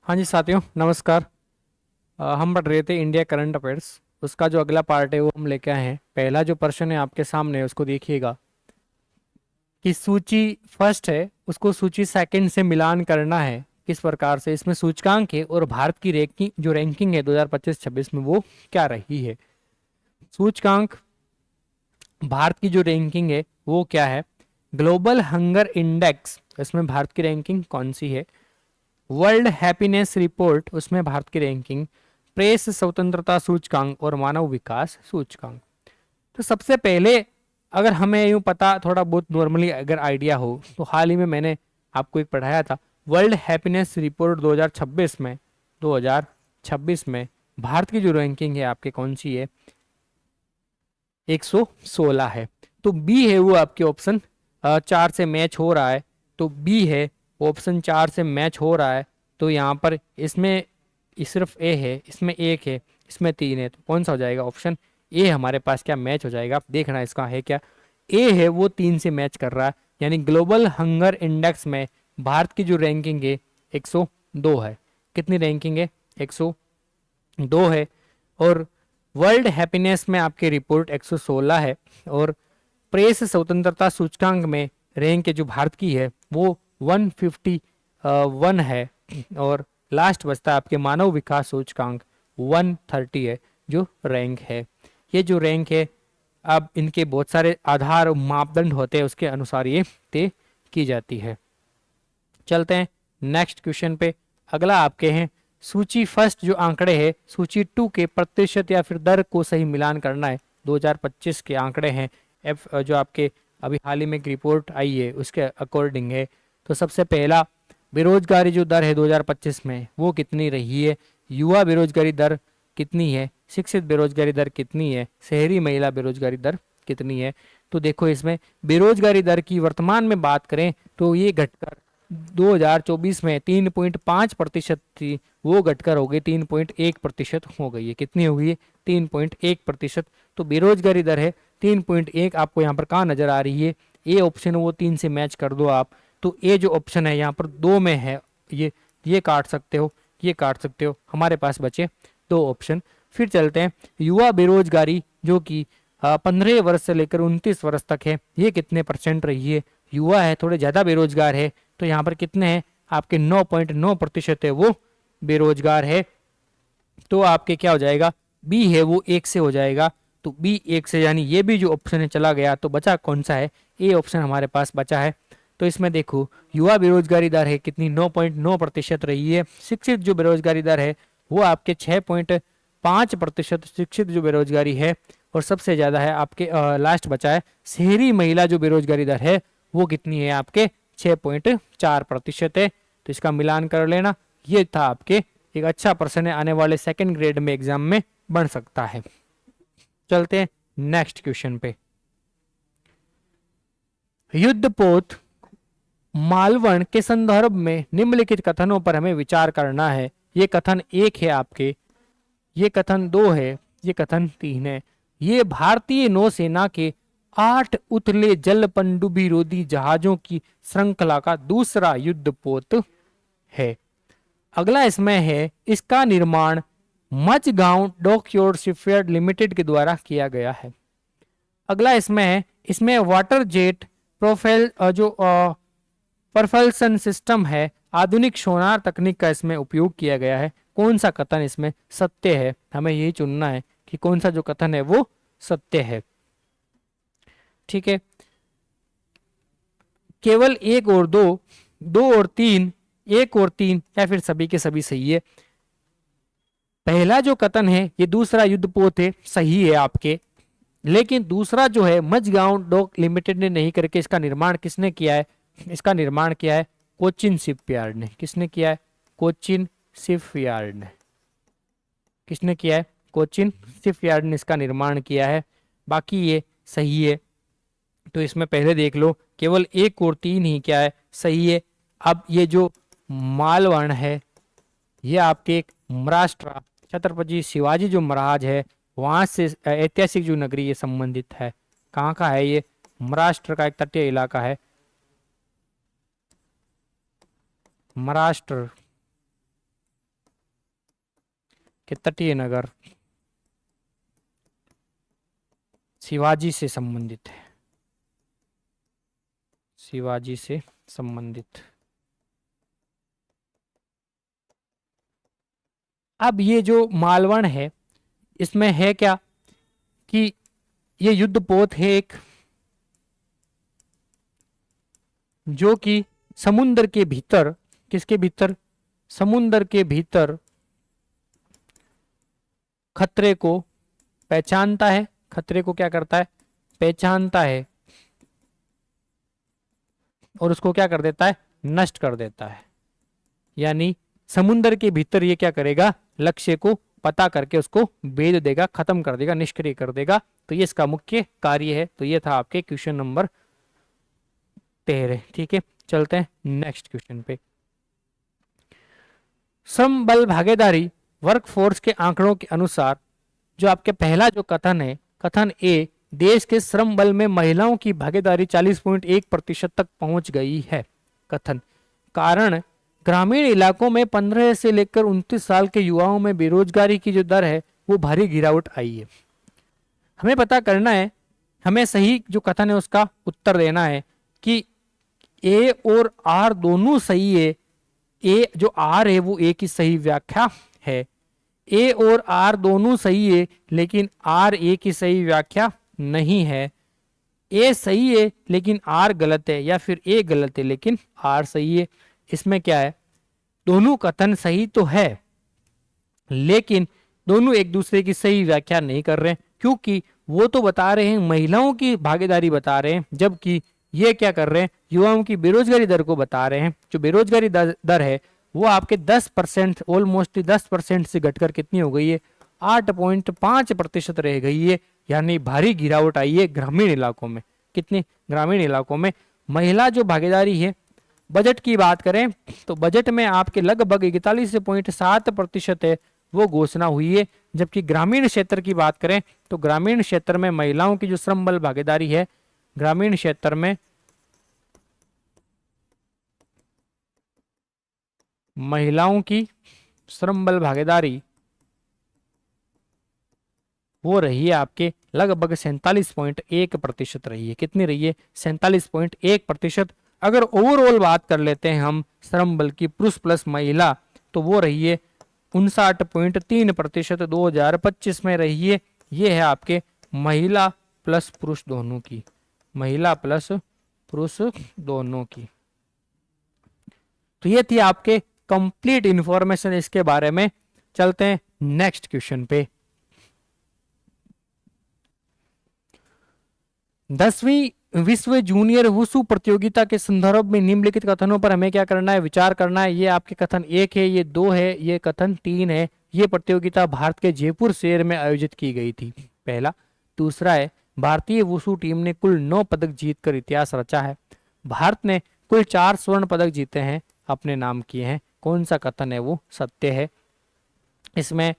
हाँ जी साथियों, नमस्कार। हम पढ़ रहे थे इंडिया करंट अफेयर्स। उसका जो अगला पार्ट है वो हम लेके आए हैं। पहला जो प्रश्न है आपके सामने, उसको देखिएगा कि सूची फर्स्ट है उसको सूची सेकंड से मिलान करना है। किस प्रकार से इसमें सूचकांक है और भारत की रैंकिंग जो रैंकिंग है 2025-26 में वो क्या रही है। सूचकांक भारत की जो रैंकिंग है वो क्या है। ग्लोबल हंगर इंडेक्स, इसमें भारत की रैंकिंग कौन सी है। वर्ल्ड हैप्पीनेस रिपोर्ट, उसमें भारत की रैंकिंग। प्रेस स्वतंत्रता सूचकांक और मानव विकास सूचकांक। तो सबसे पहले अगर हमें यूं पता थोड़ा बहुत नॉर्मली अगर आइडिया हो तो हाल ही में मैंने आपको एक पढ़ाया था। वर्ल्ड हैप्पीनेस रिपोर्ट 2026 में भारत की जो रैंकिंग है आपके कौन सी है, 116 है। तो बी है वो आपके ऑप्शन 4 से मैच हो रहा है। तो बी है, ऑप्शन 4 से मैच हो रहा है। तो यहाँ पर इसमें सिर्फ ए है, इसमें एक है, इसमें तीन है, तो कौन सा हो जाएगा। ऑप्शन ए हमारे पास क्या मैच हो जाएगा। देखना इसका है क्या। ए है वो 3 से मैच कर रहा है, यानी ग्लोबल हंगर इंडेक्स में भारत की जो रैंकिंग है 102 है। कितनी रैंकिंग है, 102 है। और वर्ल्ड हैप्पीनेस में आपकी रिपोर्ट 116 है। और प्रेस स्वतंत्रता सूचकांक में रैंक जो भारत की है वो 151 है। और लास्ट बचता है आपके मानव विकास सूचकांक 130 है जो रैंक है। ये जो रैंक है, अब इनके बहुत सारे आधार और मापदंड होते हैं, उसके अनुसार ये तय की जाती है। चलते हैं नेक्स्ट क्वेश्चन पे। अगला आपके हैं सूची फर्स्ट जो आंकड़े हैं सूची टू के प्रतिशत या फिर दर को सही मिलान करना है। 2025 के आंकड़े हैं एफ जो आपके अभी हाल ही में एक रिपोर्ट आई है उसके अकॉर्डिंग है। तो सबसे पहला, बेरोजगारी जो दर है 2025 में वो कितनी रही है। युवा बेरोजगारी दर कितनी है, शिक्षित बेरोजगारी दर कितनी है, शहरी महिला बेरोजगारी दर कितनी है। तो देखो इसमें बेरोजगारी दर की वर्तमान में बात करें तो ये घटकर 2024 में 3.5% थी, वो घटकर हो गई 3.1% हो गई है। कितनी हो गई है, 3.1%। तो बेरोजगारी दर है 3.1। आपको यहाँ पर कहाँ नजर आ रही है, ए ऑप्शन वो 3 से मैच कर दो आप। तो ए जो ऑप्शन है यहाँ पर 2 में है, ये काट सकते हो, ये काट सकते हो। हमारे पास बचे 2 ऑप्शन। फिर चलते हैं युवा बेरोजगारी जो कि 15 वर्ष से लेकर 29 वर्ष तक है, ये कितने परसेंट रही है। युवा है, थोड़े ज्यादा बेरोजगार है, तो यहाँ पर कितने हैं आपके 9.9% है वो बेरोजगार है। तो आपके क्या हो जाएगा, बी है वो 1 से हो जाएगा। तो बी 1 से, यानी ये भी जो ऑप्शन है चला गया। तो बचा कौन सा है, ए ऑप्शन हमारे पास बचा है। तो इसमें देखो युवा बेरोजगारी दर है कितनी, 9.9% रही है। शिक्षित जो बेरोजगारी दर है वो आपके 6.5% शिक्षित जो बेरोजगारी है। और सबसे ज्यादा है आपके लास्ट बचा है शहरी महिला जो बेरोजगारी दर है वो कितनी है आपके 6.4% है। तो इसका मिलान कर लेना। ये था आपके एक अच्छा प्रश्न है, आने वाले सेकंड ग्रेड में एग्जाम में बन सकता है। चलते हैं नेक्स्ट क्वेश्चन पे। युद्धपोत मालवण के संदर्भ में निम्नलिखित कथनों पर हमें विचार करना है। ये कथन 1 है आपके, ये कथन 2 है, ये कथन 3 है। ये भारतीय नौसेना के 8 उथले जल पनडुब्बी रोधी जहाजों की श्रृंखला का दूसरा युद्धपोत है। अगला इसमें है इसका निर्माण मझगांव डॉकयार्ड शिपयार्ड लिमिटेड के द्वारा किया गया है। अगला इसमें है इसमें वाटर जेट प्रोफाइल जो परफल्सन सिस्टम है, आधुनिक सोनार तकनीक का इसमें उपयोग किया गया है। कौन सा कथन इसमें सत्य है, हमें यही चुनना है कि कौन सा जो कथन है वो सत्य है। ठीक है, केवल एक और दो, दो और तीन, एक और तीन, या फिर सभी के सभी सही है। पहला जो कथन है ये दूसरा युद्धपोत है, सही है आपके। लेकिन दूसरा जो है मझगांव डॉक लिमिटेड ने नहीं करके इसका निर्माण किसने किया है, इसका निर्माण किया है कोचिन शिपयार्ड ने। किसने किया है, कोचिन शिपयार्ड ने। किसने किया है, कोचिन शिपयार्ड ने इसका निर्माण किया है। बाकी ये सही है। तो इसमें पहले देख लो केवल एक और तीन ही क्या है, सही है। अब ये जो मालवण है ये आपके एक महाराष्ट्र छत्रपति शिवाजी जो महाराज है वहां से ऐतिहासिक जो नगरी ये संबंधित है। कहाँ का है ये, महाराष्ट्र का एक तटीय इलाका है, महाराष्ट्र। कि तटीय नगर शिवाजी से संबंधित है, शिवाजी से संबंधित। अब ये जो मालवण है इसमें है क्या कि ये युद्ध पोत है एक, जो कि समुद्र के भीतर, किसके भीतर, समुद्र के भीतर खतरे को पहचानता है, खतरे को क्या करता है, पहचानता है और उसको क्या कर देता है, नष्ट कर देता है। यानी समुद्र के भीतर ये क्या करेगा, लक्ष्य को पता करके उसको भेद देगा, खत्म कर देगा, निष्क्रिय कर देगा। तो ये इसका मुख्य कार्य है। तो ये था आपके क्वेश्चन नंबर 13। ठीक है, चलते हैं नेक्स्ट क्वेश्चन पे। श्रम बल भागीदारी वर्कफोर्स के आंकड़ों के अनुसार, जो आपके पहला जो कथन है, कथन ए, देश के श्रम बल में महिलाओं की भागीदारी 40.1% तक पहुंच गई है। कथन, कारण ग्रामीण इलाकों में 15 से लेकर 29 साल के युवाओं में बेरोजगारी की जो दर है वो भारी गिरावट आई है। हमें पता करना है, हमें सही जो कथन है उसका उत्तर देना है कि ए और आर दोनों सही है। ए जो आर है वो ए की सही व्याख्या है, ए और आर दोनों सही है, लेकिन आर ए की सही व्याख्या नहीं है। ए सही है लेकिन आर गलत है, या फिर ए गलत है लेकिन आर सही है। इसमें क्या है, दोनों कथन सही तो है लेकिन दोनों एक दूसरे की सही व्याख्या नहीं कर रहे हैं, क्योंकि वो तो बता रहे हैं महिलाओं की भागीदारी बता रहे हैं, जबकि ये क्या कर रहे हैं, युवाओं की बेरोजगारी दर को बता रहे हैं। जो बेरोजगारी दर है वो आपके 10%, ऑलमोस्ट 10% से घटकर कितनी हो गई है, 8.5% रह गई है। यानी भारी गिरावट आई है ग्रामीण इलाकों में। कितने, ग्रामीण इलाकों में महिला जो भागीदारी है। बजट की बात करें तो बजट में आपके लगभग 41.7% है वो घोषणा हुई है, जबकि ग्रामीण क्षेत्र की बात करें तो ग्रामीण क्षेत्र में महिलाओं की जो श्रम बल भागीदारी है, ग्रामीण क्षेत्र में महिलाओं की श्रम बल भागीदारी वो रही है आपके लगभग 47.1% रही है। कितनी रही है, 47.1%। अगर ओवरऑल बात कर लेते हैं हम श्रम बल की पुरुष प्लस महिला, तो वो रही है 59.3% 2025 में रही है। ये है आपके महिला प्लस पुरुष दोनों की, महिला प्लस पुरुष दोनों की। तो ये थी आपके कंप्लीट इंफॉर्मेशन इसके बारे में। चलते हैं नेक्स्ट क्वेश्चन पे। 10वीं विश्व जूनियर वुशु प्रतियोगिता के संदर्भ में निम्नलिखित कथनों पर हमें क्या करना है, विचार करना है। ये आपके कथन 1 है, ये 2 है, ये कथन 3 है। ये प्रतियोगिता भारत के जयपुर शहर में आयोजित की गई थी, पहला। दूसरा है, भारतीय वुशु टीम ने कुल 9 पदक जीतकर इतिहास रचा है। भारत ने कुल 4 स्वर्ण पदक जीते हैं, अपने नाम किए हैं। कौन सा कथन है वो सत्य है। इसमें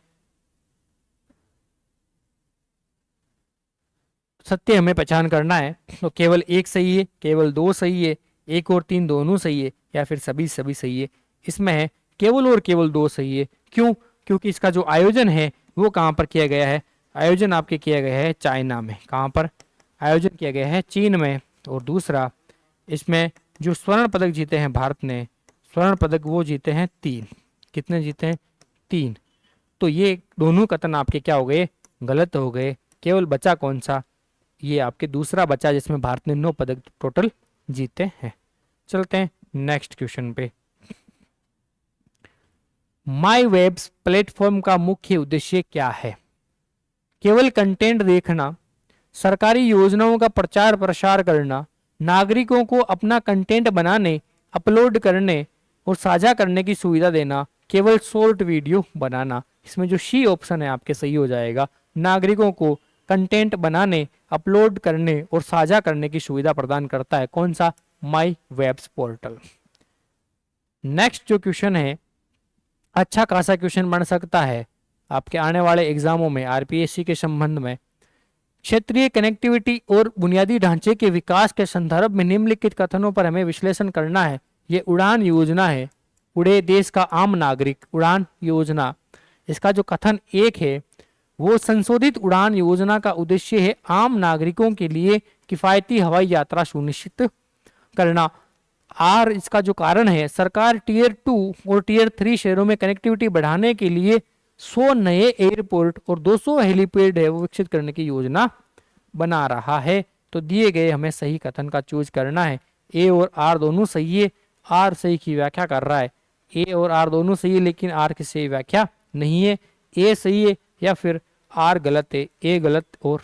सत्य हमें पहचान करना है, तो केवल 1 सही है, केवल 2 सही है, 1 और 3 दोनों सही है, या फिर सभी सही है। इसमें है केवल और केवल 2 सही है। क्यों, क्योंकि इसका जो आयोजन है वो कहाँ पर किया गया है, आयोजन आपके किया गया है चाइना में। कहाँ पर आयोजन किया गया है, चीन में। और दूसरा, इसमें जो स्वर्ण पदक जीते हैं भारत ने, स्वर्ण पदक वो जीते हैं 3। कितने जीते हैं, 3। तो ये दोनों कथन आपके क्या हो गए, गलत हो गए। केवल बचा कौन सा, ये आपके दूसरा बचा जिसमें भारत ने 9 पदक टोटल जीते हैं। चलते हैं नेक्स्ट क्वेश्चन पे। माई वेब्स प्लेटफॉर्म का मुख्य उद्देश्य क्या है। केवल कंटेंट देखना, सरकारी योजनाओं का प्रचार प्रसार करना, नागरिकों को अपना कंटेंट बनाने, अपलोड करने और साझा करने की सुविधा देना, केवल शॉर्ट वीडियो बनाना। इसमें जो सी ऑप्शन है आपके सही हो जाएगा। नागरिकों को कंटेंट बनाने, अपलोड करने और साझा करने की सुविधा प्रदान करता है। कौन सा, माई वेब्स पोर्टल। नेक्स्ट जो क्वेश्चन है, अच्छा खासा क्वेश्चन बन सकता है आपके आने वाले एग्जामों में आरपीएससी के संबंध में। क्षेत्रीय कनेक्टिविटी और बुनियादी ढांचे के विकास के संदर्भ में निम्नलिखित कथनों पर हमें विश्लेषण करना है। ये उड़ान योजना है, उड़े देश का आम नागरिक, उड़ान योजना। इसका जो कथन एक है वो संशोधित उड़ान योजना का उद्देश्य है आम नागरिकों के लिए किफायती हवाई यात्रा सुनिश्चित करना। आर इसका जो कारण है, सरकार टीयर 2 और टीयर 3 शहरों में कनेक्टिविटी बढ़ाने के लिए 100 नए एयरपोर्ट और 200 हेलीपैड है वो विकसित करने की योजना बना रहा है। तो दिए गए हमें सही कथन का चूज करना है। ए और आर दोनों सही है, आर सही की व्याख्या कर रहा है। ए और आर दोनों सही है लेकिन आर की सही व्याख्या नहीं है। ए सही है या फिर आर गलत है, ए गलत और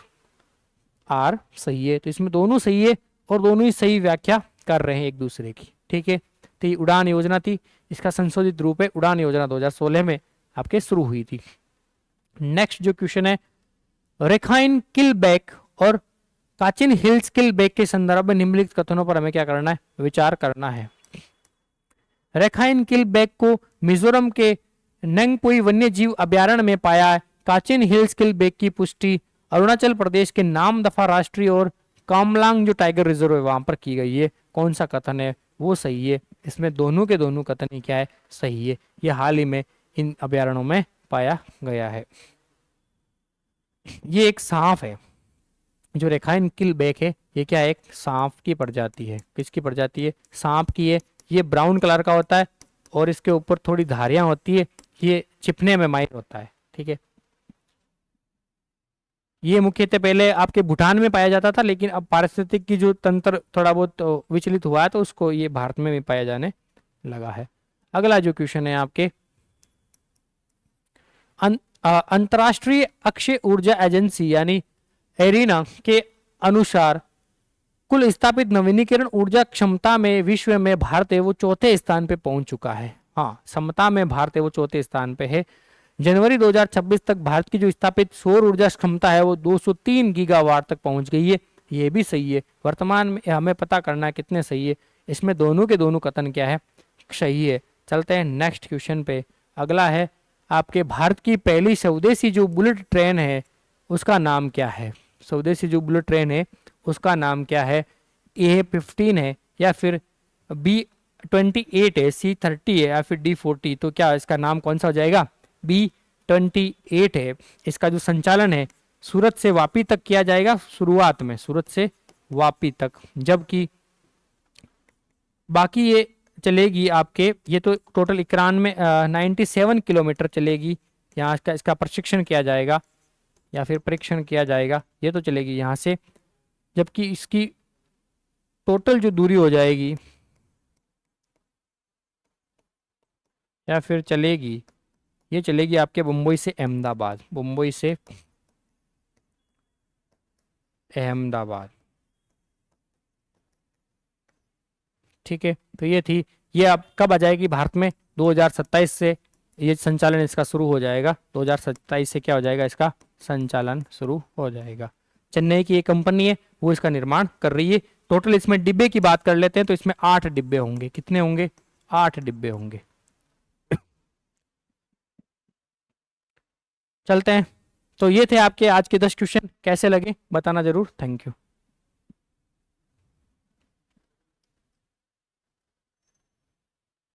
आर सही है। तो इसमें दोनों सही है और दोनों ही सही व्याख्या कर रहे हैं एक दूसरे की। ठीक है, तो ये उड़ान योजना थी, इसका संशोधित रूप है उड़ान योजना 2016 में आपके शुरू हुई थी। नेक्स्ट जो क्वेश्चन है, रेखाइन किलबेक और काचिन हिल्स किलबेक के संदर्भ में निम्नलिखित कथनों पर हमें क्या करना है, विचार करना है। रेखाइन किलबेक को मिजोरम के नंगपुई वन्य जीव अभ्यारण्य में पाया है। काचिन हिल्स किलबेक की पुष्टि अरुणाचल प्रदेश के नामदफा राष्ट्रीय और कामलांग जो टाइगर रिजर्व है वहां पर की गई है। कौन सा कथन है वो सही है? इसमें दोनों के दोनों कथन ही क्या है, सही है। यह हाल ही में इन अभ्यारण्यों में पाया गया है। ये एक सांप है, जो रेखाइन किलबेक है ये क्या है, एक सांप की प्रजाति है। किसकी प्रजाति है? सांप की है। ये ब्राउन कलर का होता है और इसके ऊपर थोड़ी धारियां होती है, ये चिपने में माहिर होता है। ठीक है, ये मुख्यतः पहले आपके भूटान में पाया जाता था, लेकिन अब पारिस्थितिक की जो तंत्र थोड़ा बहुत विचलित हुआ है तो उसको ये भारत में भी पाया जाने लगा है। अगला जो क्वेश्चन है आपके, अंतर्राष्ट्रीय अक्षय ऊर्जा एजेंसी यानी एरिना के अनुसार कुल स्थापित नवीनीकरण ऊर्जा क्षमता में विश्व में भारत है वो चौथे स्थान पे पहुंच चुका है। हाँ, क्षमता में भारत है वो चौथे स्थान पे है। जनवरी 2026 तक भारत की जो स्थापित सौर ऊर्जा क्षमता है वो 203 गीगावाट तक पहुंच गई है। ये भी सही है। वर्तमान में हमें पता करना है कितने सही है। इसमें दोनों के दोनों कथन क्या है, सही है। चलते हैं नेक्स्ट क्वेश्चन पे। अगला है आपके, भारत की पहली स्वदेशी जो बुलेट ट्रेन है उसका नाम क्या है? स्वदेशी जो बुलेट ट्रेन है उसका नाम क्या है? A15 है या फिर B28 है, C30 है या फिर D40? तो क्या इसका नाम कौन सा हो जाएगा? B28 है। इसका जो संचालन है सूरत से वापी तक किया जाएगा, शुरुआत में सूरत से वापी तक, जबकि बाकी ये चलेगी आपके, ये तो टोटल 97 किलोमीटर चलेगी। यहाँ इसका प्रशिक्षण किया जाएगा या फिर परीक्षण किया जाएगा, ये तो चलेगी यहाँ से, जबकि इसकी टोटल जो दूरी हो जाएगी या फिर चलेगी, ये चलेगी आपके मुंबई से अहमदाबाद, मुंबई से अहमदाबाद। ठीक है, तो ये थी। ये अब कब आ जाएगी भारत में? 2027 से ये संचालन इसका शुरू हो जाएगा। 2027 से क्या हो जाएगा, इसका संचालन शुरू हो जाएगा। चेन्नई की एक कंपनी है वो इसका निर्माण कर रही है। टोटल इसमें डिब्बे की बात कर लेते हैं तो इसमें 8 डिब्बे होंगे। कितने होंगे? 8 डिब्बे होंगे। चलते हैं। तो ये थे आपके आज के 10 क्वेश्चन। कैसे लगे बताना जरूर। Thank you.